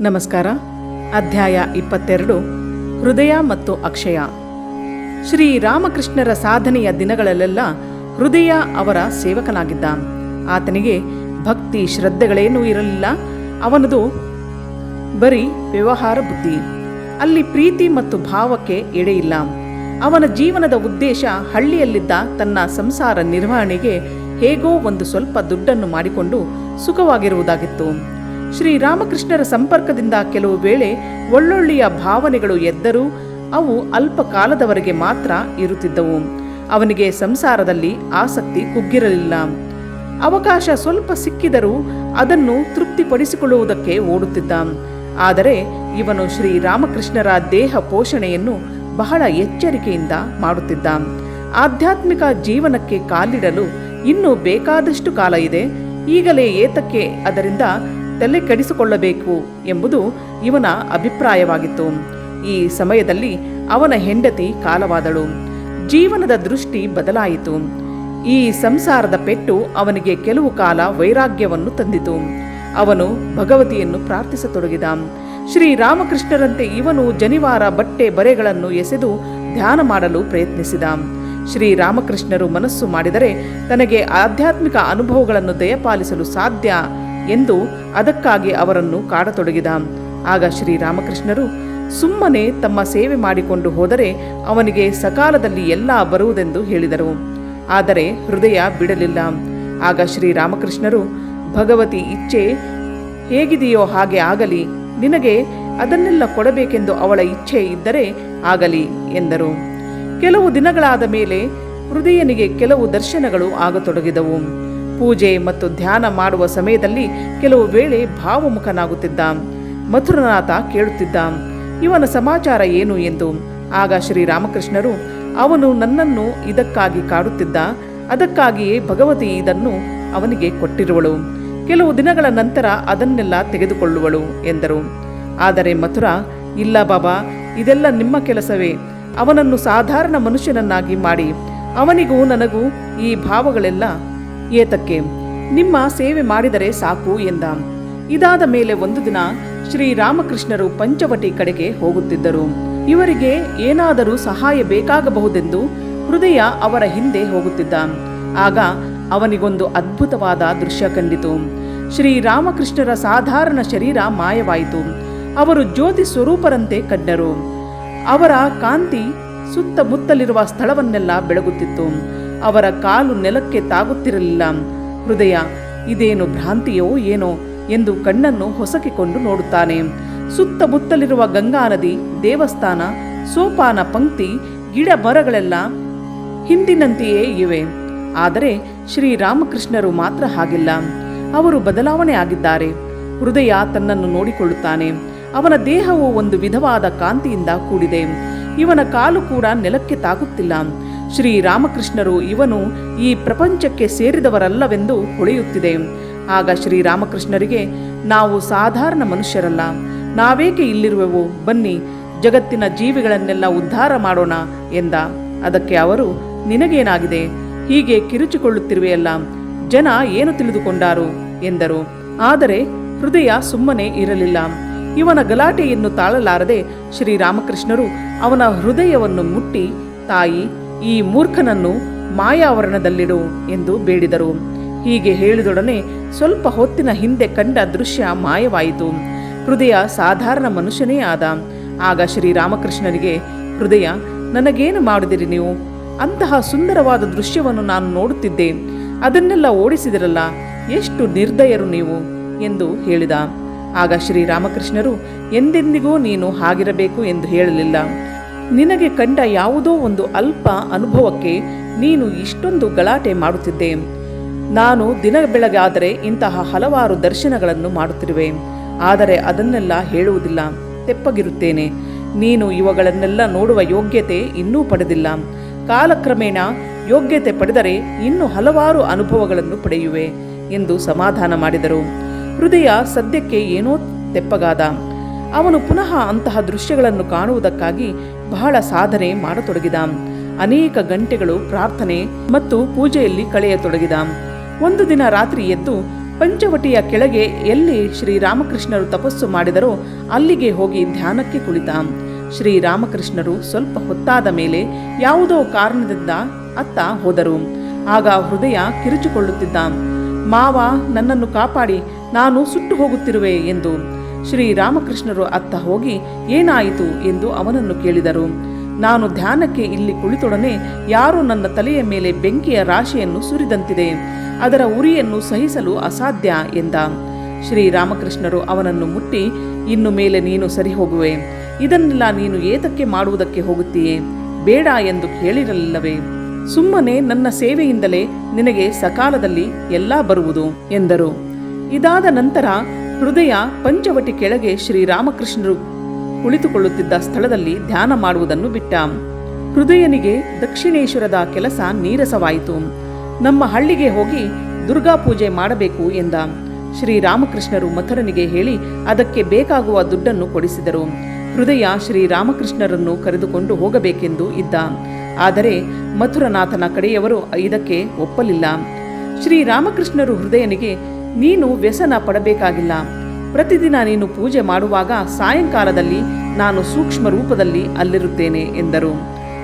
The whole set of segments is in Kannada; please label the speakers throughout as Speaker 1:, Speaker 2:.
Speaker 1: ನಮಸ್ಕಾರ. ಅಧ್ಯಾಯ 22 ಹೃದಯ ಮತ್ತು ಅಕ್ಷಯ. ಶ್ರೀ ರಾಮಕೃಷ್ಣರ ಸಾಧನೆಯ ದಿನಗಳಲ್ಲೆಲ್ಲ ಹೃದಯ ಅವರ ಸೇವಕನಾಗಿದ್ದ. ಆತನಿಗೆ ಭಕ್ತಿ ಶ್ರದ್ಧೆಗಳೇನೂ ಇರಲಿಲ್ಲ. ಅವನದು ಬರೀ ವ್ಯವಹಾರ ಬುದ್ಧಿ. ಅಲ್ಲಿ ಪ್ರೀತಿ ಮತ್ತು ಭಾವಕ್ಕೆ ಎಡೆಯಿಲ್ಲ. ಅವನ ಜೀವನದ ಉದ್ದೇಶ ಹಳ್ಳಿಯಲ್ಲಿದ್ದ ತನ್ನ ಸಂಸಾರ ನಿರ್ವಹಣೆಗೆ ಹೇಗೋ ಒಂದು ಸ್ವಲ್ಪ ದುಡ್ಡನ್ನು ಮಾಡಿಕೊಂಡು ಸುಖವಾಗಿರುವುದಾಗಿತ್ತು. ಶ್ರೀರಾಮಕೃಷ್ಣರ ಸಂಪರ್ಕದಿಂದ ಕೆಲವು ವೇಳೆ ಒಳ್ಳೊಳ್ಳೆಯ ಭಾವನೆಗಳು ಎದ್ದರೂ ಅವು ಅಲ್ಪ ಕಾಲದವರೆಗೆ ಮಾತ್ರ ಇರುತ್ತಿದ್ದವು. ಅವನಿಗೆ ಸಂಸಾರದಲ್ಲಿ ಆಸಕ್ತಿ ಕುಗ್ಗಿರಲಿಲ್ಲ. ಅವಕಾಶ ಸ್ವಲ್ಪ ಸಿಕ್ಕಿದರೂ ಅದನ್ನು ತೃಪ್ತಿಪಡಿಸಿಕೊಳ್ಳುವುದಕ್ಕೆ ಓಡುತ್ತಿದ್ದ. ಆದರೆ ಇವನು ಶ್ರೀರಾಮಕೃಷ್ಣರ ದೇಹ ಪೋಷಣೆಯನ್ನು ಬಹಳ ಎಚ್ಚರಿಕೆಯಿಂದ ಮಾಡುತ್ತಿದ್ದ. ಆಧ್ಯಾತ್ಮಿಕ ಜೀವನಕ್ಕೆ ಕಾಲಿಡಲು ಇನ್ನೂ ಬೇಕಾದಷ್ಟು ಕಾಲ ಇದೆ. ಈಗಲೇ ಏತಕ್ಕೆ ಅದರಿಂದ ತಲೆ ಕೆಡಿಸಿಕೊಳ್ಳಬೇಕು ಎಂಬುದು ಇವನ ಅಭಿಪ್ರಾಯವಾಗಿತ್ತು. ಈ ಸಮಯದಲ್ಲಿ ಅವನ ಹೆಂಡತಿ ಕಾಲವಾದಳು. ಜೀವನದ ದೃಷ್ಟಿ ಬದಲಾಯಿತು. ಈ ಸಂಸಾರದ ಪೆಟ್ಟು ಅವನಿಗೆ ಕೆಲವು ಕಾಲ ವೈರಾಗ್ಯವನ್ನು ತಂದಿತು. ಅವನು ಭಗವತಿಯನ್ನು ಪ್ರಾರ್ಥಿಸತೊಡಗಿದ. ಶ್ರೀರಾಮಕೃಷ್ಣರಂತೆ ಇವನು ಜನಿವಾರ ಬಟ್ಟೆ ಬರೆಗಳನ್ನು ಎಸೆದು ಧ್ಯಾನ ಮಾಡಲು ಪ್ರಯತ್ನಿಸಿದ. ಶ್ರೀರಾಮಕೃಷ್ಣರು ಮನಸ್ಸು ಮಾಡಿದರೆ ತನಗೆ ಆಧ್ಯಾತ್ಮಿಕ ಅನುಭವಗಳನ್ನು ದಯಪಾಲಿಸಲು ಸಾಧ್ಯ ಎಂದು ಅದಕ್ಕಾಗಿ ಅವರನ್ನು ಕಾಡತೊಡಗಿದ. ಆಗ ಶ್ರೀರಾಮಕೃಷ್ಣರು ಸುಮ್ಮನೆ ತಮ್ಮ ಸೇವೆ ಮಾಡಿಕೊಂಡು ಹೋದರೆ ಅವನಿಗೆ ಸಕಾಲದಲ್ಲಿ ಎಲ್ಲ ಬರುವುದೆಂದು ಹೇಳಿದರು. ಆದರೆ ಹೃದಯ ಬಿಡಲಿಲ್ಲ. ಆಗ ಶ್ರೀರಾಮಕೃಷ್ಣರು, ಭಗವತಿ ಇಚ್ಛೆ ಹೇಗಿದೆಯೋ ಹಾಗೆ ಆಗಲಿ, ನಿನಗೆ ಅದನ್ನೆಲ್ಲ ಕೊಡಬೇಕೆಂದು ಅವಳ ಇಚ್ಛೆ ಇದ್ದರೆ ಆಗಲಿ ಎಂದರು. ಕೆಲವು ದಿನಗಳಾದ ಮೇಲೆ ಹೃದಯನಿಗೆ ಕೆಲವು ದರ್ಶನಗಳು ಆಗತೊಡಗಿದವು. ಪೂಜೆ ಮತ್ತು ಧ್ಯಾನ ಮಾಡುವ ಸಮಯದಲ್ಲಿ ಕೆಲವು ವೇಳೆ ಭಾವಮುಖನಾಗುತ್ತಿದ್ದ. ಮಥುರನಾಥ ಕೇಳುತ್ತಿದ್ದ, ಇವನ ಸಮಾಚಾರ ಏನು ಎಂದು. ಆಗ ಶ್ರೀರಾಮಕೃಷ್ಣರು, ಅವನು ನನ್ನನ್ನು ಇದಕ್ಕಾಗಿ ಕಾಡುತ್ತಿದ್ದ, ಅದಕ್ಕಾಗಿಯೇ ಭಗವತಿ ಇದನ್ನು ಅವನಿಗೆ ಕೊಟ್ಟಿರುವಳು. ಕೆಲವು ದಿನಗಳ ನಂತರ ಅದನ್ನೆಲ್ಲ ತೆಗೆದುಕೊಳ್ಳುವಳು ಎಂದರು. ಆದರೆ ಮಥುರ, ಇಲ್ಲ ಬಾಬಾ, ಇದೆಲ್ಲ ನಿಮ್ಮ ಕೆಲಸವೇ. ಅವನನ್ನು ಸಾಧಾರಣ ಮನುಷ್ಯನನ್ನಾಗಿ ಮಾಡಿ ಅವನಿಗೂ ನನಗೂ ಈ ಭಾವಗಳೆಲ್ಲ ಏತಕ್ಕೆ, ನಿಮ್ಮ ಸೇವೆ ಮಾಡಿದರೆ ಸಾಕು ಎಂದ. ಇದಾದ ಮೇಲೆ ಒಂದು ದಿನ ಶ್ರೀರಾಮಕೃಷ್ಣರು ಪಂಚವಟಿ ಕಡೆಗೆ ಹೋಗುತ್ತಿದ್ದರು. ಇವರಿಗೆ ಏನಾದರೂ ಸಹಾಯ ಬೇಕಾಗಬಹುದೆಂದು ಹೃದಯ ಅವರ ಹಿಂದೆ ಹೋಗುತ್ತಿದ್ದ. ಆಗ ಅವನಿಗೊಂದು ಅದ್ಭುತವಾದ ದೃಶ್ಯ ಕಂಡಿತು. ಶ್ರೀರಾಮಕೃಷ್ಣರ ಸಾಧಾರಣ ಶರೀರ ಮಾಯವಾಯಿತು. ಅವರು ಜ್ಯೋತಿ ಸ್ವರೂಪರಂತೆ ಕಂಡರು. ಅವರ ಕಾಂತಿ ಸುತ್ತಮುತ್ತಲಿರುವ ಸ್ಥಳವನ್ನೆಲ್ಲ ಬೆಳಗುತ್ತಿತ್ತು. ಅವರ ಕಾಲು ನೆಲಕ್ಕೆ ತಾಗುತ್ತಿರಲಿಲ್ಲ. ಹೃದಯ, ಇದೇನು ಭ್ರಾಂತಿಯೋ ಏನೋ ಎಂದು ಕಣ್ಣನ್ನು ಹೊಸಕಿಕೊಂಡು ನೋಡುತ್ತಾನೆ. ಸುತ್ತಮುತ್ತಲಿರುವ ಗಂಗಾ ನದಿ, ದೇವಸ್ಥಾನ, ಸೋಪಾನ ಪಂಕ್ತಿ, ಗಿಡ ಮರಗಳೆಲ್ಲ ಹಿಂದಿನಂತೆಯೇ ಇವೆ. ಆದರೆ ಶ್ರೀರಾಮಕೃಷ್ಣರು ಮಾತ್ರ ಹಾಗಿಲ್ಲ. ಅವರು ಬದಲಾವಣೆ ಆಗಿದ್ದಾರೆ. ಹೃದಯ ತನ್ನನ್ನು ನೋಡಿಕೊಳ್ಳುತ್ತಾನೆ. ಅವನ ದೇಹವು ಒಂದು ವಿಧವಾದ ಕಾಂತಿಯಿಂದ ಕೂಡಿದೆ. ಇವನ ಕಾಲು ಕೂಡ ನೆಲಕ್ಕೆ ತಾಗುತ್ತಿಲ್ಲ. ಶ್ರೀರಾಮಕೃಷ್ಣರು ಇವನು ಈ ಪ್ರಪಂಚಕ್ಕೆ ಸೇರಿದವರಲ್ಲವೆಂದು ಹೊಳೆಯುತ್ತಿದೆ. ಆಗ ಶ್ರೀರಾಮಕೃಷ್ಣರಿಗೆ, ನಾವು ಸಾಧಾರಣ ಮನುಷ್ಯರಲ್ಲ, ನಾವೇಕೆ ಇಲ್ಲಿರುವೆವು, ಬನ್ನಿ ಜಗತ್ತಿನ ಜೀವಿಗಳನ್ನೆಲ್ಲ ಉದ್ಧಾರ ಮಾಡೋಣ ಎಂದ. ಅದಕ್ಕೆ ಅವರು, ನಿನಗೇನಾಗಿದೆ, ಹೀಗೆ ಕಿರುಚಿಕೊಳ್ಳುತ್ತಿರುವೆಯಲ್ಲ, ಜನ ಏನು ತಿಳಿದುಕೊಂಡಾರು ಎಂದರು. ಆದರೆ ಹೃದಯ ಸುಮ್ಮನೆ ಇರಲಿಲ್ಲ. ಇವನ ಗಲಾಟೆಯನ್ನು ತಾಳಲಾರದೆ ಶ್ರೀರಾಮಕೃಷ್ಣರು ಅವನ ಹೃದಯವನ್ನು ಮುಟ್ಟಿ, ತಾಯಿ, ಈ ಮೂರ್ಖನನ್ನು ಮಾಯಾವರಣದಲ್ಲಿಡು ಎಂದು ಬೇಡಿದರು. ಹೀಗೆ ಹೇಳಿದೊಡನೆ ಸ್ವಲ್ಪ ಹೊತ್ತಿನ ಹಿಂದೆ ಕಂಡ ದೃಶ್ಯ ಮಾಯವಾಯಿತು. ಹೃದಯ ಸಾಧಾರಣ ಮನುಷ್ಯನೇ ಆದ. ಆಗ ಶ್ರೀರಾಮಕೃಷ್ಣನಿಗೆ, ಹೃದಯ, ನನಗೇನು ಮಾಡಿದಿರಿ ನೀವು? ಅಂತಹ ಸುಂದರವಾದ ದೃಶ್ಯವನ್ನು ನಾನು ನೋಡುತ್ತಿದ್ದೆ, ಅದನ್ನೆಲ್ಲ ಓಡಿಸಿದಿರಲ್ಲ, ಎಷ್ಟು ನಿರ್ದಯರು ನೀವು ಎಂದು ಹೇಳಿದ. ಆಗ ಶ್ರೀರಾಮಕೃಷ್ಣರು, ಎಂದೆಂದಿಗೂ ನೀನು ಹಾಗಿರಬೇಕು ಎಂದು ಹೇಳಲಿಲ್ಲ. ನಿನಗೆ ಕಂಡ ಯಾವುದೋ ಒಂದು ಅಲ್ಪ ಅನುಭವಕ್ಕೆ ನೀನು ಇಷ್ಟೊಂದು ಗಲಾಟೆ ಮಾಡುತ್ತಿದ್ದೆ. ನಾನು ದಿನ ಬೆಳಗಾದರೆ ಇಂತಹ ಹಲವಾರು ದರ್ಶನಗಳನ್ನು ಮಾಡುತ್ತಿರುವೆ. ಆದರೆ ಅದನ್ನೆಲ್ಲ ಹೇಳುವುದಿಲ್ಲ, ತೆಪ್ಪಗಿರುತ್ತೇನೆ. ನೀನು ಇವುಗಳನ್ನೆಲ್ಲ ನೋಡುವ ಯೋಗ್ಯತೆ ಇನ್ನೂ ಪಡೆದಿಲ್ಲ. ಕಾಲಕ್ರಮೇಣ ಯೋಗ್ಯತೆ ಪಡೆದರೆ ಇನ್ನೂ ಹಲವಾರು ಅನುಭವಗಳನ್ನು ಪಡೆಯುವೆ ಎಂದು ಸಮಾಧಾನ ಮಾಡಿದರು. ಹೃದಯ ಸದ್ಯಕ್ಕೆ ಏನೋ ತೆಪ್ಪಗಾದ. ಅವನು ಪುನಃ ಅಂತಹ ದೃಶ್ಯಗಳನ್ನು ಕಾಣುವುದಕ್ಕಾಗಿ ಬಹಳ ಸಾಧನೆ ಮಾಡತೊಡಗಿದ. ಅನೇಕ ಗಂಟೆಗಳು ಪ್ರಾರ್ಥನೆ ಮತ್ತು ಪೂಜೆಯಲ್ಲಿ ಕಳೆಯತೊಡಗಿದ. ಒಂದು ದಿನ ರಾತ್ರಿ ಎದ್ದು ಪಂಚವಟಿಯ ಕೆಳಗೆ ಎಲ್ಲಿ ಶ್ರೀರಾಮಕೃಷ್ಣರು ತಪಸ್ಸು ಮಾಡಿದರೋ ಅಲ್ಲಿಗೆ ಹೋಗಿ ಧ್ಯಾನಕ್ಕೆ ಕುಳಿತ. ಶ್ರೀರಾಮಕೃಷ್ಣರು ಸ್ವಲ್ಪ ಹೊತ್ತಾದ ಮೇಲೆ ಯಾವುದೋ ಕಾರಣದಿಂದ ಅತ್ತ ಹೋದರು. ಆಗ ಹೃದಯ ಕಿರುಚಿಕೊಳ್ಳುತ್ತಿದ್ದ. ಮಾವ, ನನ್ನನ್ನು ಕಾಪಾಡಿ, ನಾನು ಸುಟ್ಟು ಹೋಗುತ್ತಿರುವೆ ಎಂದು. ಶ್ರೀರಾಮಕೃಷ್ಣರು ಅತ್ತ ಹೋಗಿ ಏನಾಯಿತು ಎಂದು ಅವನನ್ನು ಕೇಳಿದರು. ನಾನು ಧ್ಯಾನಕ್ಕೆ ಇಲ್ಲಿ ಕುಳಿತೊಡನೆ ಯಾರೋ ನನ್ನ ತಲೆಯ ಮೇಲೆ ಬೆಂಕಿಯ ರಾಶಿಯನ್ನು ಸುರಿದಂತಿದೆ, ಅದರ ಉರಿಯನ್ನು ಸಹಿಸಲು ಅಸಾಧ್ಯ ಎಂದ. ಶ್ರೀರಾಮಕೃಷ್ಣರು ಅವನನ್ನು ಮುಟ್ಟಿ, ಇನ್ನು ಮೇಲೆ ನೀನು ಸರಿ ಹೋಗುವೆ, ಇದನ್ನೆಲ್ಲ ನೀನು ಏತಕ್ಕೆ ಮಾಡುವುದಕ್ಕೆ ಹೋಗುತ್ತೀಯೇ? ಬೇಡ ಎಂದು ಕೇಳಿರಲಿಲ್ಲವೇ? ಸುಮ್ಮನೆ ನನ್ನ ಸೇವೆಯಿಂದಲೇ ನಿನಗೆ ಸಕಾಲದಲ್ಲಿ ಎಲ್ಲ ಬರುವುದು ಎಂದರು. ಇದಾದ ನಂತರ ಹೃದಯ ಪಂಚವಟಿ ಕೆಳಗೆ ಶ್ರೀರಾಮಕೃಷ್ಣರು ಕುಳಿತುಕೊಳ್ಳುತ್ತಿದ್ದ ಸ್ಥಳದಲ್ಲಿ ಧ್ಯಾನ ಮಾಡುವುದನ್ನು ಬಿಟ್ಟ. ಹೃದಯನಿಗೆ ದಕ್ಷಿಣೇಶ್ವರದ ಕೆಲಸ ನೀರಸವಾಯಿತು. ನಮ್ಮ ಹಳ್ಳಿಗೆ ಹೋಗಿ ದುರ್ಗಾ ಪೂಜೆ ಮಾಡಬೇಕು ಎಂದ. ಶ್ರೀರಾಮಕೃಷ್ಣರು ಮಥುರನಿಗೆ ಹೇಳಿ ಅದಕ್ಕೆ ಬೇಕಾಗುವ ದುಡ್ಡನ್ನು ಕೊಡಿಸಿದರು. ಹೃದಯ ಶ್ರೀರಾಮಕೃಷ್ಣರನ್ನು ಕರೆದುಕೊಂಡು ಹೋಗಬೇಕೆಂದು ಇದ್ದ. ಆದರೆ ಮಥುರನಾಥನ ಕಡೆಯವರು ಇದಕ್ಕೆ ಒಪ್ಪಲಿಲ್ಲ. ಶ್ರೀರಾಮಕೃಷ್ಣರು ಹೃದಯನಿಗೆ, ನೀನು ವ್ಯಸನ ಪಡಬೇಕಾಗಿಲ್ಲ, ಪ್ರತಿದಿನ ನೀನು ಪೂಜೆ ಮಾಡುವಾಗ ಸಾಯಂಕಾಲದಲ್ಲಿ ನಾನು ಸೂಕ್ಷ್ಮ ರೂಪದಲ್ಲಿ ಅಲ್ಲಿರುತ್ತೇನೆ ಎಂದರು.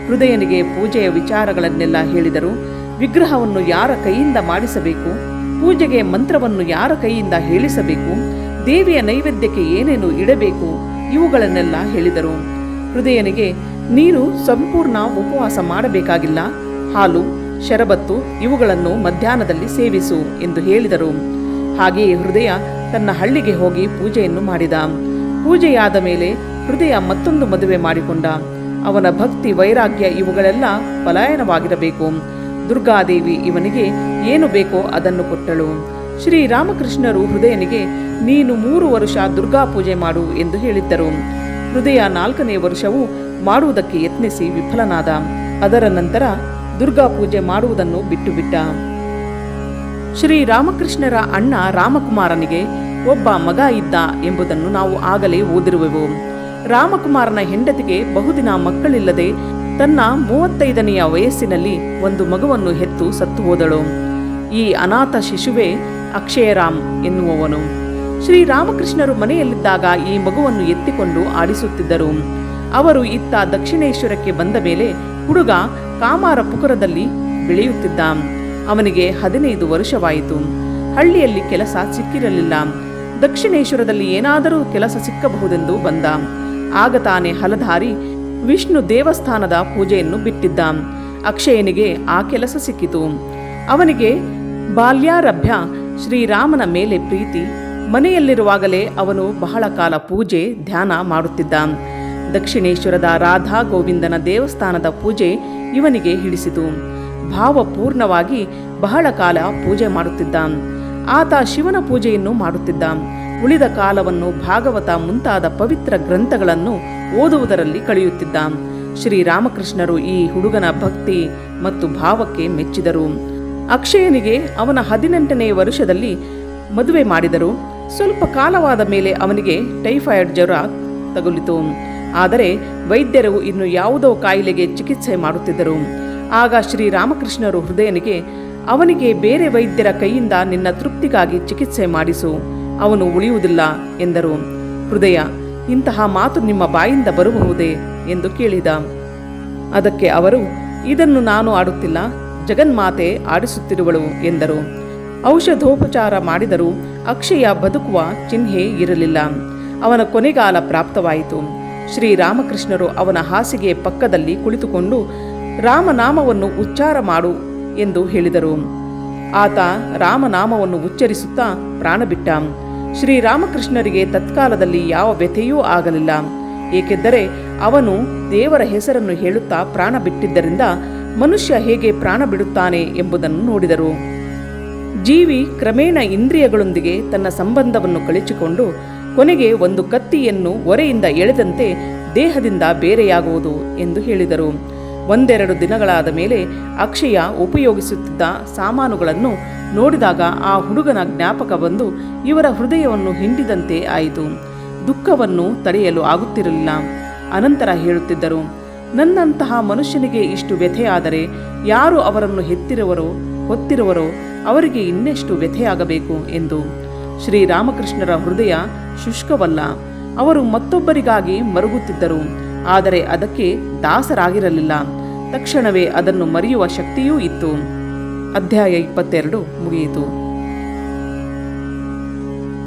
Speaker 1: ಹೃದಯನಿಗೆ ಪೂಜೆಯ ವಿಚಾರಗಳನ್ನೆಲ್ಲ ಹೇಳಿದರು. ವಿಗ್ರಹವನ್ನು ಯಾರ ಕೈಯಿಂದ ಮಾಡಿಸಬೇಕು, ಪೂಜೆಗೆ ಮಂತ್ರವನ್ನು ಯಾರ ಕೈಯಿಂದ ಹೇಳಿಸಬೇಕು, ದೇವಿಯ ನೈವೇದ್ಯಕ್ಕೆ ಏನೇನು ಇಡಬೇಕು, ಇವುಗಳನ್ನೆಲ್ಲ ಹೇಳಿದರು. ಹೃದಯನಿಗೆ, ನೀನು ಸಂಪೂರ್ಣ ಉಪವಾಸ ಮಾಡಬೇಕಾಗಿಲ್ಲ, ಹಾಲು, ಶರಬತ್ತು ಇವುಗಳನ್ನು ಮಧ್ಯಾಹ್ನದಲ್ಲಿ ಸೇವಿಸು ಎಂದು ಹೇಳಿದರು. ಹಾಗೆಯೇ ಹೃದಯ ತನ್ನ ಹಳ್ಳಿಗೆ ಹೋಗಿ ಪೂಜೆಯನ್ನು ಮಾಡಿದ. ಪೂಜೆಯಾದ ಮೇಲೆ ಹೃದಯ ಮತ್ತೊಂದು ಮದುವೆ ಮಾಡಿಕೊಂಡ. ಅವನ ಭಕ್ತಿ, ವೈರಾಗ್ಯ ಇವುಗಳೆಲ್ಲ ಪಲಾಯನವಾಗಿರಬೇಕು. ದುರ್ಗಾದೇವಿ ಇವನಿಗೆ ಏನು ಬೇಕೋ ಅದನ್ನು ಕೊಟ್ಟಳು. ಶ್ರೀರಾಮಕೃಷ್ಣರು ಹೃದಯನಿಗೆ, ನೀನು 3 ವರ್ಷ ದುರ್ಗಾ ಪೂಜೆ ಮಾಡು ಎಂದು ಹೇಳಿದ್ದರು. ಹೃದಯ 4ನೇ ವರ್ಷವೂ ಮಾಡುವುದಕ್ಕೆ ಯತ್ನಿಸಿ ವಿಫಲನಾದ. ಅದರ ನಂತರ ದುರ್ಗಾ ಪೂಜೆ ಮಾಡುವುದನ್ನು ಬಿಟ್ಟು ಬಿಟ್ಟ. ಶ್ರೀರಾಮಕೃಷ್ಣರ ಅಣ್ಣ ರಾಮಕುಮಾರನಿಗೆ ಒಬ್ಬ ಮಗ ಇದ್ದ ಎಂಬುದನ್ನು ನಾವು ಆಗಲೇ ಓದಿರುವೆವು. ರಾಮಕುಮಾರನ ಹೆಂಡತಿಗೆ ಬಹುದಿನ ಮಕ್ಕಳಿಲ್ಲದೆ ತನ್ನ 35ನೆಯ ವಯಸ್ಸಿನಲ್ಲಿ ಒಂದು ಮಗುವನ್ನು ಹೆತ್ತು ಸತ್ತು ಹೋದಳು. ಈ ಅನಾಥ ಶಿಶುವೇ ಅಕ್ಷಯರಾಮ್ ಎನ್ನುವವನು. ಶ್ರೀರಾಮಕೃಷ್ಣರು ಮನೆಯಲ್ಲಿದ್ದಾಗ ಈ ಮಗುವನ್ನು ಎತ್ತಿಕೊಂಡು ಆಡಿಸುತ್ತಿದ್ದರು. ಅವರು ಇತ್ತ ದಕ್ಷಿಣೇಶ್ವರಕ್ಕೆ ಬಂದ ಮೇಲೆ ಹುಡುಗ ಕಾಮಾರ ಪುಕರದಲ್ಲಿ ಬೆಳೆಯುತ್ತಿದ್ದ. ಅವನಿಗೆ 15 ವರ್ಷವಾಯಿತು. ಹಳ್ಳಿಯಲ್ಲಿ ಕೆಲಸ ಸಿಕ್ಕಿರಲಿಲ್ಲ. ದಕ್ಷಿಣೇಶ್ವರದಲ್ಲಿ ಏನಾದರೂ ಕೆಲಸ ಸಿಕ್ಕಬಹುದೆಂದು ಬಂದ. ಆಗ ತಾನೇ ಹಲಧಾರಿ ವಿಷ್ಣು ದೇವಸ್ಥಾನದ ಪೂಜೆಯನ್ನು ಬಿಟ್ಟಿದ್ದ. ಅಕ್ಷಯನಿಗೆ ಆ ಕೆಲಸ ಸಿಕ್ಕಿತು. ಅವನಿಗೆ ಬಾಲ್ಯಾರಭ್ಯ ಶ್ರೀರಾಮನ ಮೇಲೆ ಪ್ರೀತಿ. ಮನೆಯಲ್ಲಿರುವಾಗಲೇ ಅವನು ಬಹಳ ಕಾಲ ಪೂಜೆ, ಧ್ಯಾನ ಮಾಡುತ್ತಿದ್ದ. ದಕ್ಷಿಣೇಶ್ವರದ ರಾಧಾ ಗೋವಿಂದನ ದೇವಸ್ಥಾನದ ಪೂಜೆ ಇವನಿಗೆ ಹಿಡಿಸಿತು. ಭಾವಪೂರ್ಣವಾಗಿ ಬಹಳ ಕಾಲ ಪೂಜೆ ಮಾಡುತ್ತಿದ್ದ. ಆತ ಶಿವನ ಪೂಜೆಯನ್ನು ಮಾಡುತ್ತಿದ್ದ. ಉಳಿದ ಕಾಲವನ್ನು ಭಾಗವತ ಮುಂತಾದ ಪವಿತ್ರ ಗ್ರಂಥಗಳನ್ನು ಓದುವುದರಲ್ಲಿ ಕಳೆಯುತ್ತಿದ್ದ. ಶ್ರೀರಾಮಕೃಷ್ಣರು ಈ ಹುಡುಗನ ಭಕ್ತಿ ಮತ್ತು ಭಾವಕ್ಕೆ ಮೆಚ್ಚಿದರು. ಅಕ್ಷಯನಿಗೆ ಅವನ 18ನೇ ವರ್ಷದಲ್ಲಿ ಮದುವೆ ಮಾಡಿದರು. ಸ್ವಲ್ಪ ಕಾಲವಾದ ಮೇಲೆ ಅವನಿಗೆ ಟೈಫಾಯ್ಡ್ ಜ್ವರ ತಗುಲಿತು. ಆದರೆ ವೈದ್ಯರು ಇನ್ನು ಯಾವುದೋ ಕಾಯಿಲೆಗೆ ಚಿಕಿತ್ಸೆ ಮಾಡುತ್ತಿದ್ದರು. ಆಗ ಶ್ರೀರಾಮಕೃಷ್ಣರು ಹೃದಯನಿಗೆ, ಅವನಿಗೆ ಬೇರೆ ವೈದ್ಯರ ಕೈಯಿಂದ ನಿನ್ನ ತೃಪ್ತಿಗಾಗಿ ಚಿಕಿತ್ಸೆ ಮಾಡಿಸು, ಅವನು ಉಳಿಯುವುದಿಲ್ಲ ಎಂದರು. ಹೃದಯ, ಇಂತಹ ಮಾತು ನಿಮ್ಮ ಬಾಯಿಂದ ಬರಬಹುದೇ ಎಂದು ಕೇಳಿದ. ಅದಕ್ಕೆ ಅವರು, ಇದನ್ನು ನಾನು ಆಡುತ್ತಿಲ್ಲ, ಜಗನ್ಮಾತೆ ಆಡಿಸುತ್ತಿರುವಳು ಎಂದರು. ಔಷಧೋಪಚಾರ ಮಾಡಿದರೂ ಅಕ್ಷಯ ಬದುಕುವ ಚಿಹ್ನೆ ಇರಲಿಲ್ಲ. ಅವನ ಕೊನೆಗಾಲ ಪ್ರಾಪ್ತವಾಯಿತು. ಶ್ರೀರಾಮಕೃಷ್ಣರು ಅವನ ಹಾಸಿಗೆ ಪಕ್ಕದಲ್ಲಿ ಕುಳಿತುಕೊಂಡು ರಾಮನಾಮವನ್ನು ಉಚ್ಚಾರ ಮಾಡು ಎಂದು ಹೇಳಿದರು. ಆತ ರಾಮನಾಮವನ್ನು ಉಚ್ಚರಿಸುತ್ತಾ ಪ್ರಾಣ ಬಿಟ್ಟ. ಶ್ರೀರಾಮಕೃಷ್ಣರಿಗೆ ತತ್ಕಾಲದಲ್ಲಿ ಯಾವ ವ್ಯಥೆಯೂ ಆಗಲಿಲ್ಲ. ಏಕೆಂದರೆ ಅವನು ದೇವರ ಹೆಸರನ್ನು ಹೇಳುತ್ತಾ ಪ್ರಾಣ ಬಿಟ್ಟಿದ್ದರಿಂದ ಮನುಷ್ಯ ಹೇಗೆ ಪ್ರಾಣ ಬಿಡುತ್ತಾನೆ ಎಂಬುದನ್ನು ನೋಡಿದರು. ಜೀವಿ ಕ್ರಮೇಣ ಇಂದ್ರಿಯಗಳೊಂದಿಗೆ ತನ್ನ ಸಂಬಂಧವನ್ನು ಕಳಚಿಕೊಂಡು ಕೊನೆಗೆ ಒಂದು ಕತ್ತಿಯನ್ನು ಒರೆಯಿಂದ ಎಳೆದಂತೆ ದೇಹದಿಂದ ಬೇರೆಯಾಗುವುದು ಎಂದು ಹೇಳಿದರು. 1-2 ದಿನಗಳಾದ ಮೇಲೆ ಅಕ್ಷಯ ಉಪಯೋಗಿಸುತ್ತಿದ್ದ ಸಾಮಾನುಗಳನ್ನು ನೋಡಿದಾಗ ಆ ಹುಡುಗನ ಜ್ಞಾಪಕ ಬಂದು ಇವರ ಹೃದಯವನ್ನು ಹಿಂಡಿದಂತೆ ಆಯಿತು. ದುಃಖವನ್ನು ತಡೆಯಲು ಆಗುತ್ತಿರಲಿಲ್ಲ. ಅನಂತರ ಹೇಳುತ್ತಿದ್ದರು, ನನ್ನಂತಹ ಮನುಷ್ಯನಿಗೆ ಇಷ್ಟು ವ್ಯಥೆಯಾದರೆ ಯಾರು ಅವರನ್ನು ಹೆತ್ತಿರುವರೋ ಹೊತ್ತಿರುವರೋ ಅವರಿಗೆ ಇನ್ನೆಷ್ಟು ವ್ಯಥೆಯಾಗಬೇಕು ಎಂದು. ಶ್ರೀರಾಮಕೃಷ್ಣರ ಹೃದಯ ಶುಷ್ಕವಲ್ಲ. ಅವರು ಮತ್ತೊಬ್ಬರಿಗಾಗಿ ಮರುಗುತ್ತಿದ್ದರು, ಆದರೆ ಅದಕ್ಕೆ ದಾಸರಾಗಿರಲಿಲ್ಲ. ತಕ್ಷಣವೇ ಅದನ್ನು ಮರೆಯುವ ಶಕ್ತಿಯೂ ಇತ್ತು. ಅಧ್ಯಾಯ 22 ಮುಗಿಯಿತು.